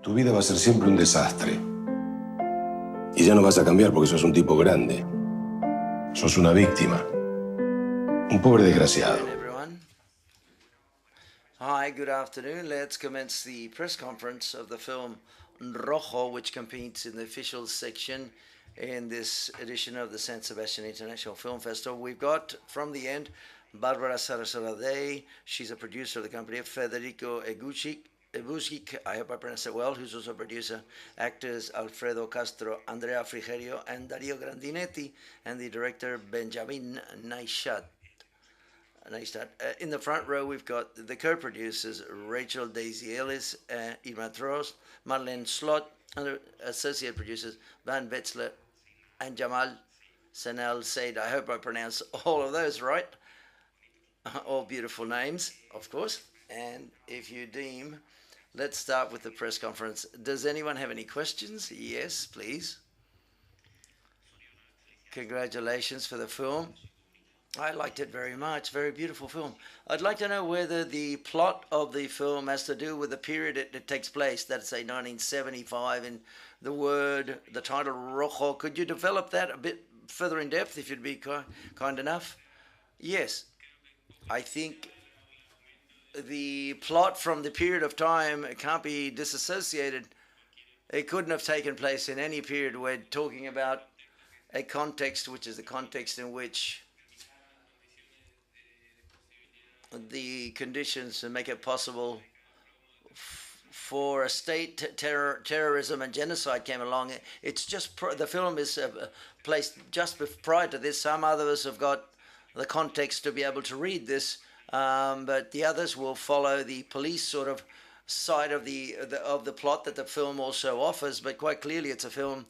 Tu vida va a ser siempre un desastre. Y ya no vas a cambiar porque sos un tipo grande. Sos una víctima. Un pobre desgraciado. Everyone. Hi, good afternoon. Let's commence the press conference of the film Rojo, which competes in the official section in this edition of the San Sebastián International Film Festival. We've got, from the end, Barbara Sarasarade. She's a producer of the company. Federico Egusic, I hope I pronounced it well, who's also a producer. Actors Alfredo Castro, Andrea Frigerio, and Dario Grandinetti, and the director Benjamin Neistat. In the front row, we've got the co-producers Rachel Daisy Ellis, Irma Trost, Marlene Slot, and the associate producers Van Wetzler and Jamal Sanel Said. I hope I pronounced all of those right. All beautiful names, of course. And if you deem, let's start with the press conference. Does anyone have any questions? Yes, please. Congratulations for the film. I liked it very much. Very beautiful film. I'd like to know whether the plot of the film has to do with the period it takes place. That's, say, 1975, and the title Rojo. Could you develop that a bit further in depth, if you'd be kind enough? Yes. I think the plot from the period of time can't be disassociated. It couldn't have taken place in any period. We're talking about a context, which is the context in which the conditions to make it possible for a state terrorism and genocide came along. It's just the film is placed just prior to this. Some others have got the context to be able to read this, but the others will follow the police sort of side of the plot that the film also offers. But quite clearly, it's a film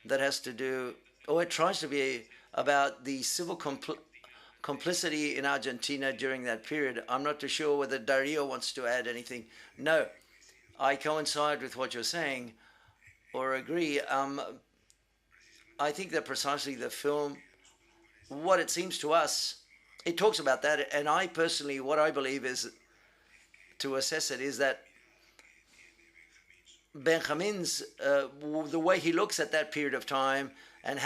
that has to do, or it tries to be about the civil complicity in Argentina during that period. I'm not too sure whether Dario wants to add anything. No, I coincide with what you're saying or agree. I think that precisely the film, what it seems to us, it talks about that. And I personally, what I believe is, to assess it, is that Benjamin's, the way he looks at that period of time and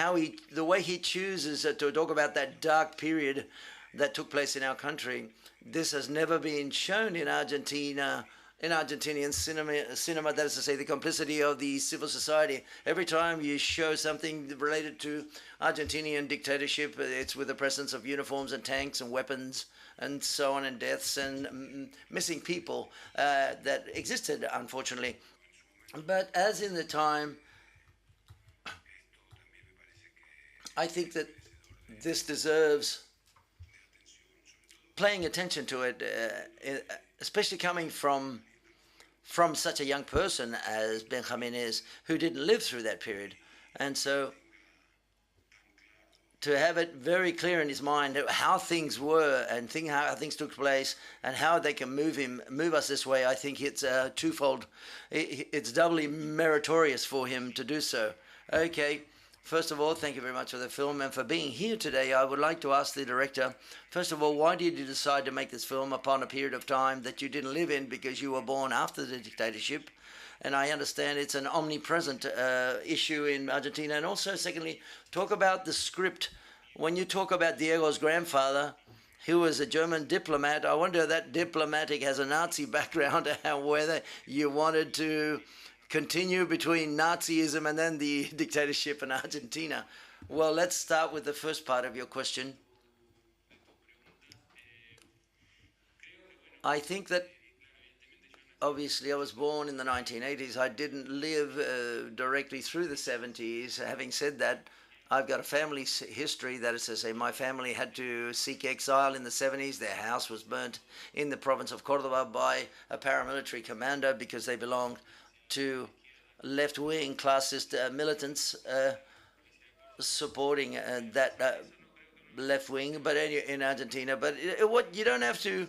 the way he chooses to talk about that dark period that took place in our country, this has never been shown in Argentina, in Argentinian cinema, that is to say, the complicity of the civil society. Every time you show something related to Argentinian dictatorship, it's with the presence of uniforms and tanks and weapons and so on, and deaths and missing people that existed, unfortunately. But as in the time, I think that this deserves paying attention to it, especially coming from such a young person as Benjamin is, who didn't live through that period. And so to have it very clear in his mind how things were and how things took place and how they can move us this way, I think it's twofold. It's doubly meritorious for him to do so. Okay. First of all, thank you very much for the film and for being here today. I would like to ask the director, first of all, why did you decide to make this film upon a period of time that you didn't live in because you were born after the dictatorship? And I understand it's an omnipresent issue in Argentina. And also, secondly, talk about the script. When you talk about Diego's grandfather, who was a German diplomat, I wonder if that diplomatic has a Nazi background and whether you wanted to continue between Nazism and then the dictatorship in Argentina. Well, let's start with the first part of your question. I think that obviously I was born in the 1980s. I didn't live directly through the 70s. Having said that, I've got a family history. That is to say, my family had to seek exile in the 70s. Their house was burnt in the province of Cordoba by a paramilitary commander because they belonged to left-wing classist militants supporting that left wing, but in Argentina. But what you don't have to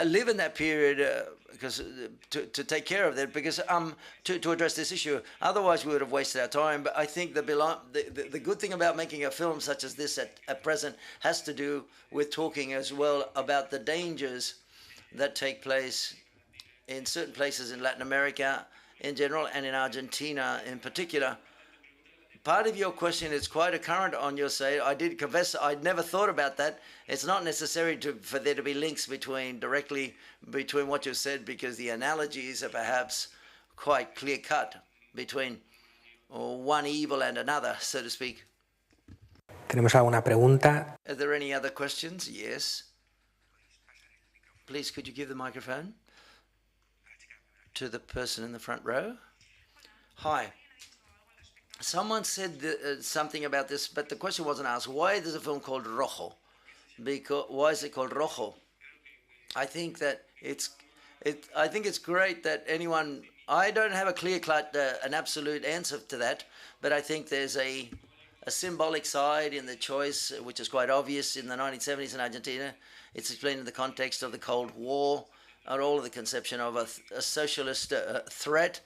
live in that period because to take care of that, because to address this issue. Otherwise, we would have wasted our time. But I think the good thing about making a film such as this at present has to do with talking as well about the dangers that take place in certain places in Latin America, in general and in Argentina in particular. Part of your question is quite apparent on your side. I did confess I'd never thought about that. It's not necessary for there to be links directly between what you said, because the analogies are perhaps quite clear-cut between one evil and another, so to speak. ¿Tenemos alguna pregunta? Are there any other questions? Yes. Please, could you give the microphone to the person in the front row? Hi. Someone said something about this, but the question wasn't asked. Why is a film called Rojo? Why is it called Rojo? I think that I think it's great that anyone. I don't have a clear-cut, an absolute answer to that, but I think there's a symbolic side in the choice, which is quite obvious in the 1970s in Argentina. It's explained in the context of the Cold War, and all of the conception of a socialist threat.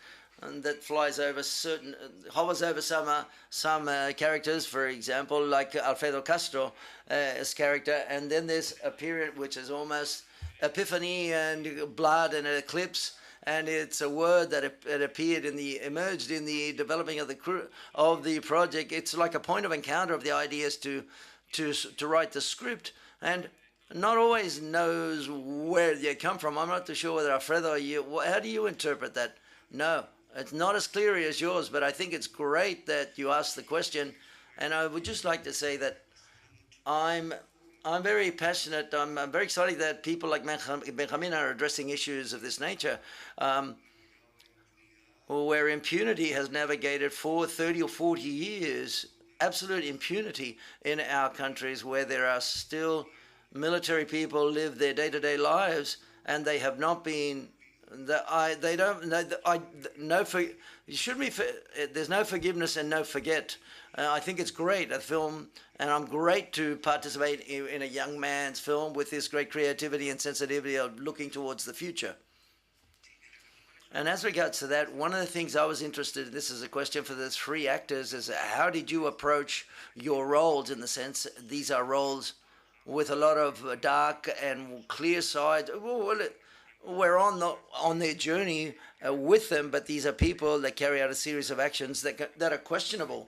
And that hovers over some characters, for example, like Alfredo Castro's character, and then there's a period which is almost epiphany and blood and an eclipse, and it's a word that emerged in the developing of the project. It's like a point of encounter of the ideas to write the script, and not always knows where they come from. I'm not too sure whether Alfredo or how do you interpret that? No. It's not as clear as yours, but I think it's great that you asked the question. And I would just like to say that I'm very passionate. I'm very excited that people like Benjamin are addressing issues of this nature, where impunity has navigated for 30 or 40 years, absolute impunity in our countries, where there are still military people live their day-to-day lives, and they have not been. There's no forgiveness and no forget. I think it's great, a film, and I'm great to participate in a young man's film with this great creativity and sensitivity of looking towards the future. And as regards to that, one of the things I was interested in, this is a question for the three actors, is how did you approach your roles, in the sense these are roles with a lot of dark and clear sides. We're on their journey with them, but these are people that carry out a series of actions that are questionable,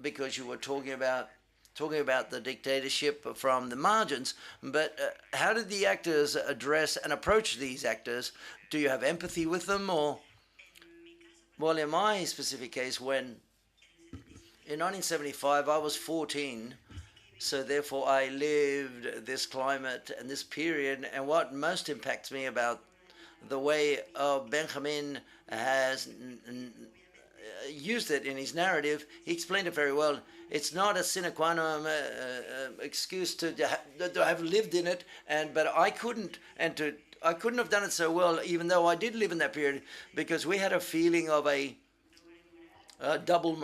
because you were talking about the dictatorship from the margins. But how did the actors address and approach these actors? Do you have empathy with them, or? Well, in my specific case, when in 1975 I was 14. So therefore I lived this climate and this period, and what most impacts me about the way Benjamin has used it in his narrative, he explained it very well. It's not a sine qua non excuse to have lived in it, but I couldn't have done it so well, even though I did live in that period, because we had a feeling of a double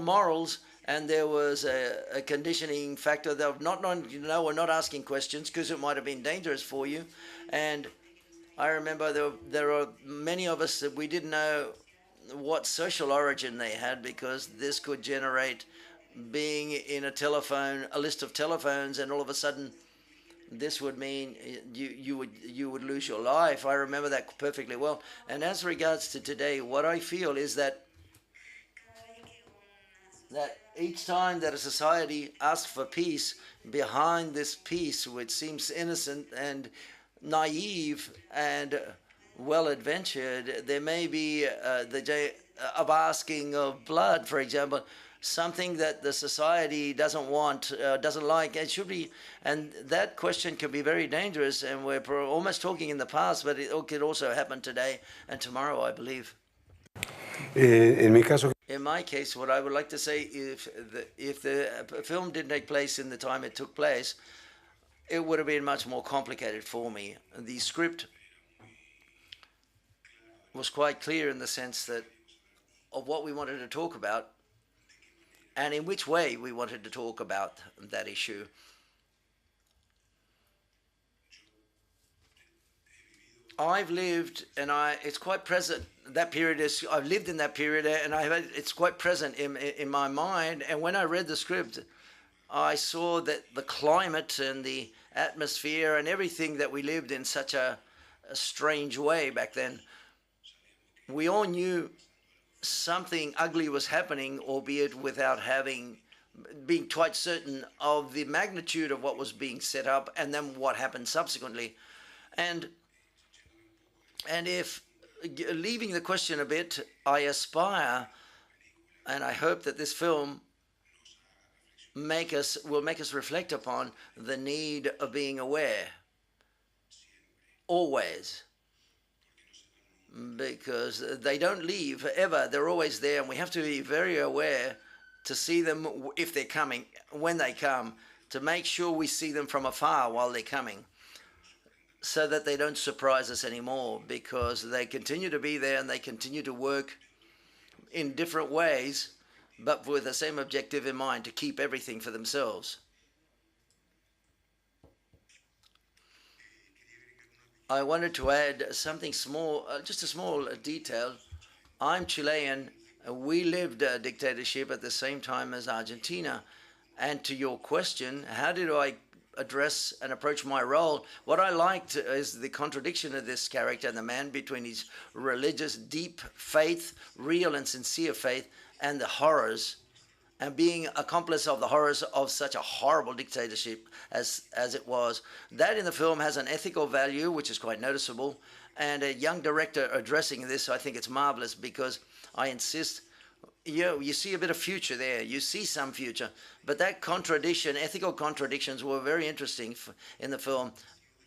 morals. And there was a conditioning factor that we're not asking questions because it might have been dangerous for you. And I remember there are many of us that we didn't know what social origin they had, because this could generate being in a list of telephones, and all of a sudden this would mean you would lose your life. I remember that perfectly well. And as regards to today, what I feel is that each time that a society asks for peace, behind this peace, which seems innocent and naive and well-adventured, there may be the day of asking of blood, for example, something that the society doesn't want, doesn't like. It should be, and that question can be very dangerous, and we're almost talking in the past, but it could also happen today and tomorrow, I believe. In my case, what I would like to say, if the film didn't take place in the time it took place, it would have been much more complicated for me. The script was quite clear in the sense that of what we wanted to talk about and in which way we wanted to talk about that issue. I've lived, and it's quite present. That period is, I've lived in that period, and it's quite present in my mind. And when I read the script, I saw that the climate and the atmosphere and everything that we lived in such a strange way back then. we all knew something ugly was happening, albeit without being quite certain of the magnitude of what was being set up and then what happened subsequently. And if, leaving the question a bit, I aspire and I hope that this film will make us reflect upon the need of being aware, always, because they don't leave ever. They're always there, and we have to be very aware to see them if they're coming, when they come, to make sure we see them from afar while they're coming, so that they don't surprise us anymore, because they continue to be there and they continue to work in different ways, but with the same objective in mind, to keep everything for themselves. I wanted to add something small, just a small detail. I'm Chilean. We lived a dictatorship at the same time as Argentina. And to your question, how did I address and approach my role? What I liked is the contradiction of this character and the man between his religious, deep faith, real and sincere faith, and the horrors, and being accomplice of the horrors of such a horrible dictatorship as it was. That in the film has an ethical value, which is quite noticeable, and a young director addressing this, I think it's marvelous, because I insist, you see a bit of future there, you see some future, but that contradiction, ethical contradictions, were very interesting in the film,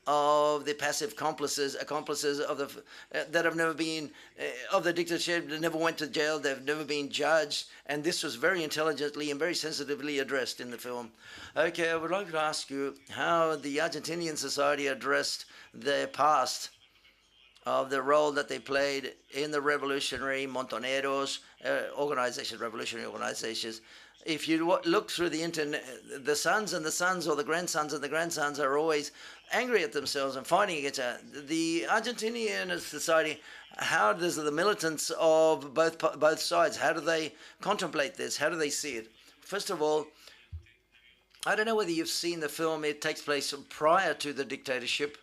of the passive accomplices of the that have never been of the dictatorship, that never went to jail, they've never been judged, and this was very intelligently and very sensitively addressed in the film. Okay, I would like to ask you how the Argentinian society addressed their past, of the role that they played in the revolutionary Montoneros revolutionary organizations. If you look through the internet, the sons and the sons, or the grandsons and the grandsons, are always angry at themselves and fighting against the Argentinian society. How does the militants of both sides, how do they contemplate this? How do they see it? First of all, I don't know whether you've seen the film. It takes place prior to the dictatorship.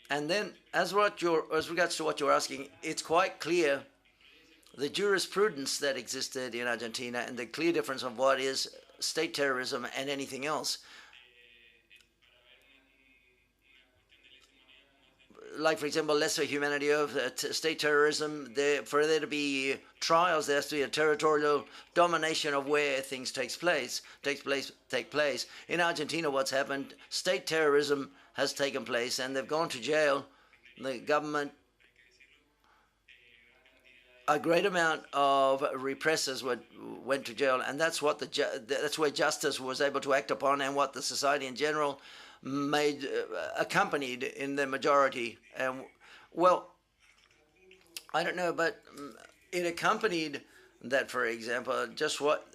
And then, as regards to what you're asking, it's quite clear the jurisprudence that existed in Argentina and the clear difference of what is state terrorism and anything else. Like, for example, lesser humanity of state terrorism, for there to be trials, there has to be a territorial domination of where things take place. In Argentina, what's happened, state terrorism has taken place, and they've gone to jail. The government, a great amount of repressors went to jail, and that's where justice was able to act upon, and what the society in general made accompanied in the majority. And well, I don't know, but it accompanied that, for example, just what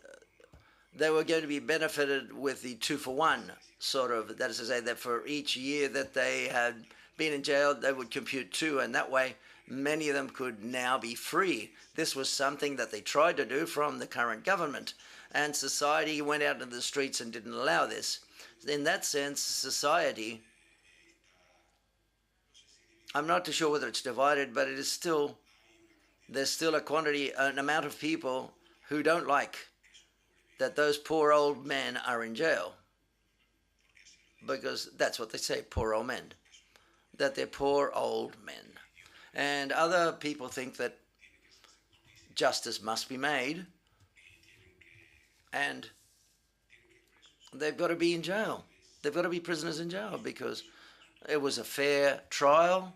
they were going to be benefited with the 2-for-1 sort of, that is to say that for each year that they had been in jail, they would compute 2, and that way many of them could now be free. This was something that they tried to do from the current government, and society went out into the streets and didn't allow this. In that sense, society, I'm not too sure whether it's divided, but it is still, there's still an amount of people who don't like that those poor old men are in jail, because that's what they say, poor old men, that they're poor old men. And other people think that justice must be made and they've got to be in jail. They've got to be prisoners in jail because it was a fair trial,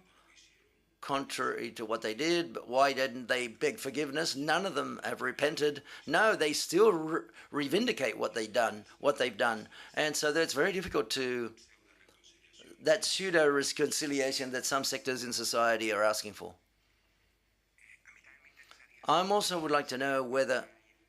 contrary to what they did. But why didn't they beg forgiveness? None of them have repented. No, they still revindicate what they've done. And so that's very difficult to, that pseudo-reconciliation that some sectors in society are asking for. I also would like to know whether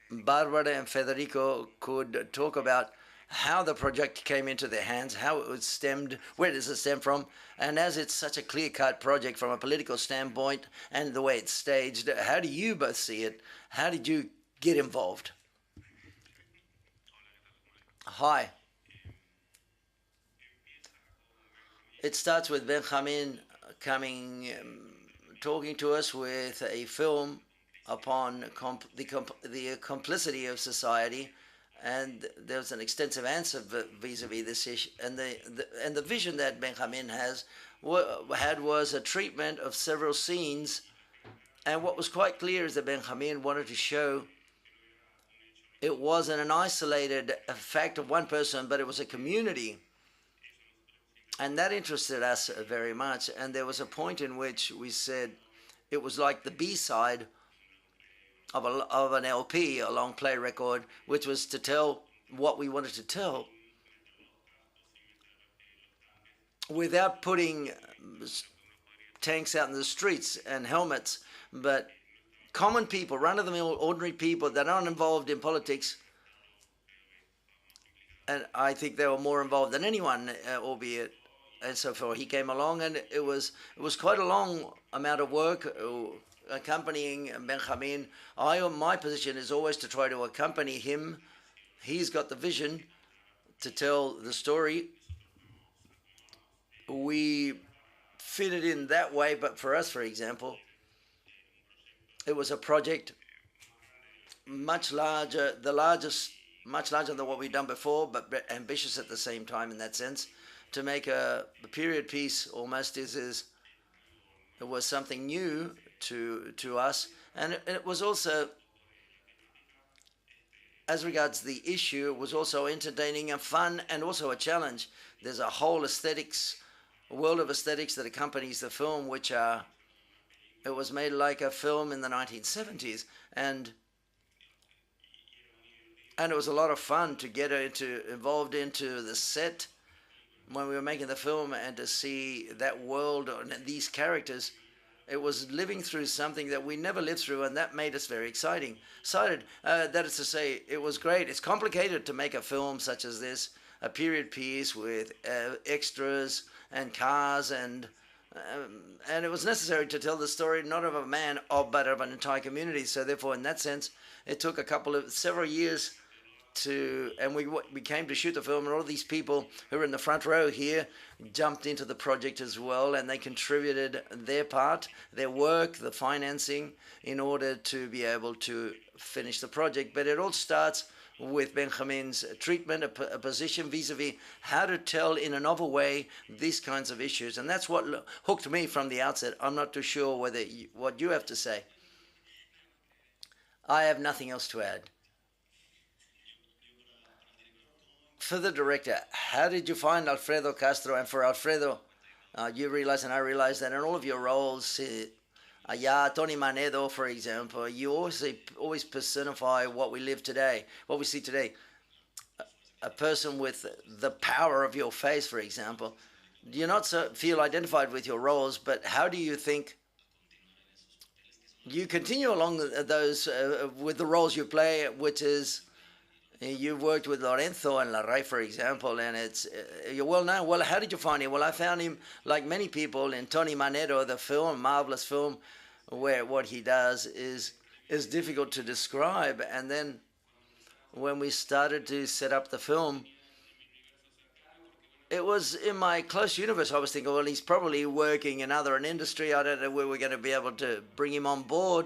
Barbara and Federico could talk about how the project came into their hands, how it was stemmed, where does it stem from, and as it's such a clear-cut project from a political standpoint and the way it's staged, how do you both see it? How did you get involved? Hi. It starts with Benjamin coming talking to us with a film upon the complicity of society, and there was an extensive answer vis-a-vis this issue. And the vision that Benjamin had was a treatment of several scenes. And what was quite clear is that Benjamin wanted to show it wasn't an isolated fact of one person, but it was a community. And that interested us very much. And there was a point in which we said it was like the B-side of an LP, a long play record, which was to tell what we wanted to tell without putting tanks out in the streets and helmets, but common people, run-of-the-mill, ordinary people that aren't involved in politics. And I think they were more involved than anyone, albeit. And so forth. He came along, and it was quite a long amount of work accompanying Benjamin. My position is always to try to accompany him. He's got the vision to tell the story. We fit it in that way, but for us, for example, it was a project much larger, much larger than what we've done before, but ambitious at the same time in that sense. To make a period piece almost it was something new to us, and it was also, as regards the issue, it was also entertaining and fun, and also a challenge. There's a whole world of aesthetics that accompanies the film, which it was made like a film in the 1970s, and it was a lot of fun to get involved into the set when we were making the film, and to see that world and these characters. It was living through something that we never lived through, and that made us very excited. That is to say, it was great. It's complicated to make a film such as this, a period piece with extras and cars, and it was necessary to tell the story not of a man, but of an entire community. So therefore, in that sense, it took several years and we came to shoot the film, and all these people who are in the front row here jumped into the project as well, and they contributed their part, their work, the financing, in order to be able to finish the project. But it all starts with Benjamin's treatment, a position vis-a-vis how to tell in a novel way these kinds of issues, and that's what hooked me from the outset. I'm not too sure what you have to say. I have nothing else to add. For the director, how did you find Alfredo Castro? And for Alfredo, you realize, and I realize, that in all of your roles, Tony Manedo, for example, you always personify what we live today, what we see today. A person with the power of your face, for example. Do you not feel identified with your roles, but how do you think you continue along those with the roles you play, which is, you've worked with Lorenzo and Larray, for example, and you're well known. Well, how did you find him? Well, I found him, like many people, in Tony Manedo, the film, marvelous film, where what he does is difficult to describe. And then when we started to set up the film, it was in my close universe. I was thinking, well, he's probably working in an industry. I don't know where we're going to be able to bring him on board.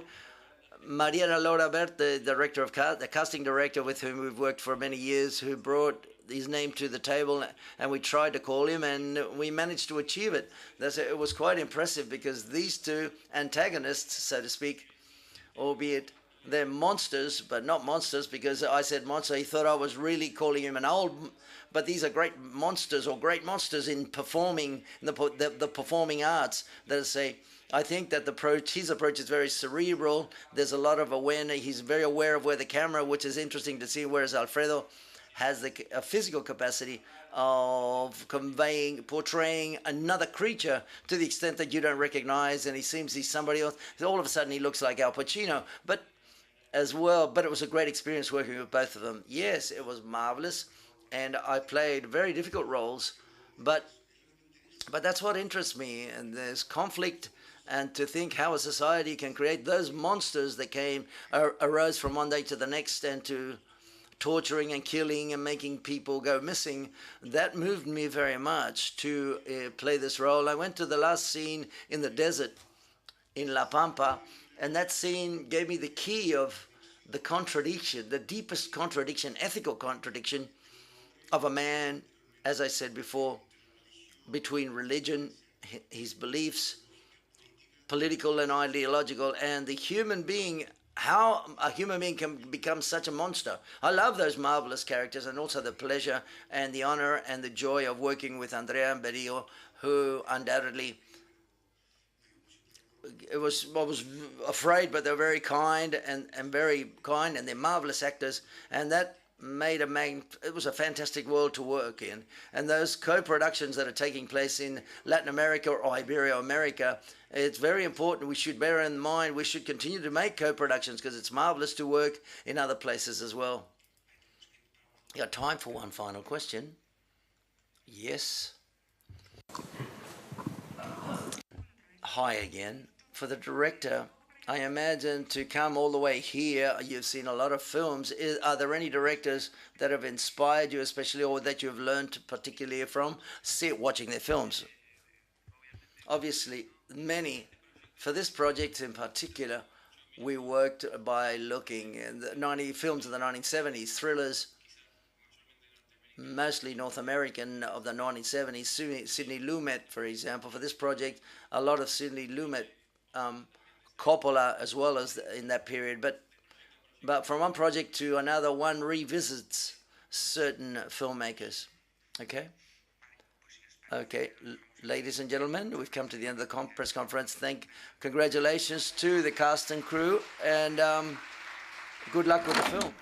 Maria Laura Bert, the casting director with whom we've worked for many years, who brought his name to the table, and we tried to call him, and we managed to achieve it. It was quite impressive, because these two antagonists, so to speak, albeit they're monsters, but not monsters, because I said monster, he thought I was really calling him an old, but these are great monsters in performing, the performing arts. That is to say, I think that his approach is very cerebral. There's a lot of awareness. He's very aware of where the camera, which is interesting to see, whereas Alfredo has a physical capacity of portraying another creature to the extent that you don't recognize, and he seems he's somebody else. All of a sudden he looks like Al Pacino, but it was a great experience working with both of them. Yes, it was marvelous, and I played very difficult roles, but that's what interests me, and there's conflict. And to think how a society can create those monsters that arose from one day to the next, and to torturing and killing and making people go missing, that moved me very much to play this role. I went to the last scene in the desert in La Pampa, and that scene gave me the key of the contradiction, the deepest contradiction, ethical contradiction of a man, as I said before, between religion, his beliefs, political and ideological, and the human being, how a human being can become such a monster. I love those marvelous characters, and also the pleasure and the honor and the joy of working with Andrea and Berio, who undoubtedly, I was afraid, but they're very kind and they're marvelous actors, and that made it was a fantastic world to work in. And those co-productions that are taking place in Latin America or Ibero-America, it's very important. We should bear in mind, we should continue to make co-productions because it's marvelous to work in other places as well. You got time for one final question? Yes. Hi again. For the director, I imagine to come all the way here, you've seen a lot of films. Are there any directors that have inspired you especially, or that you've learned particularly from watching their films? Obviously, many. For this project in particular, we worked by looking at the films of the 1970s, thrillers, mostly North American of the 1970s. Sidney Lumet, for example, for this project, a lot of Sidney Lumet, Coppola as well as in that period, but from one project to another, one revisits certain filmmakers. Okay, ladies and gentlemen, we've come to the end of the press conference. Congratulations to the cast and crew, and good luck with the film.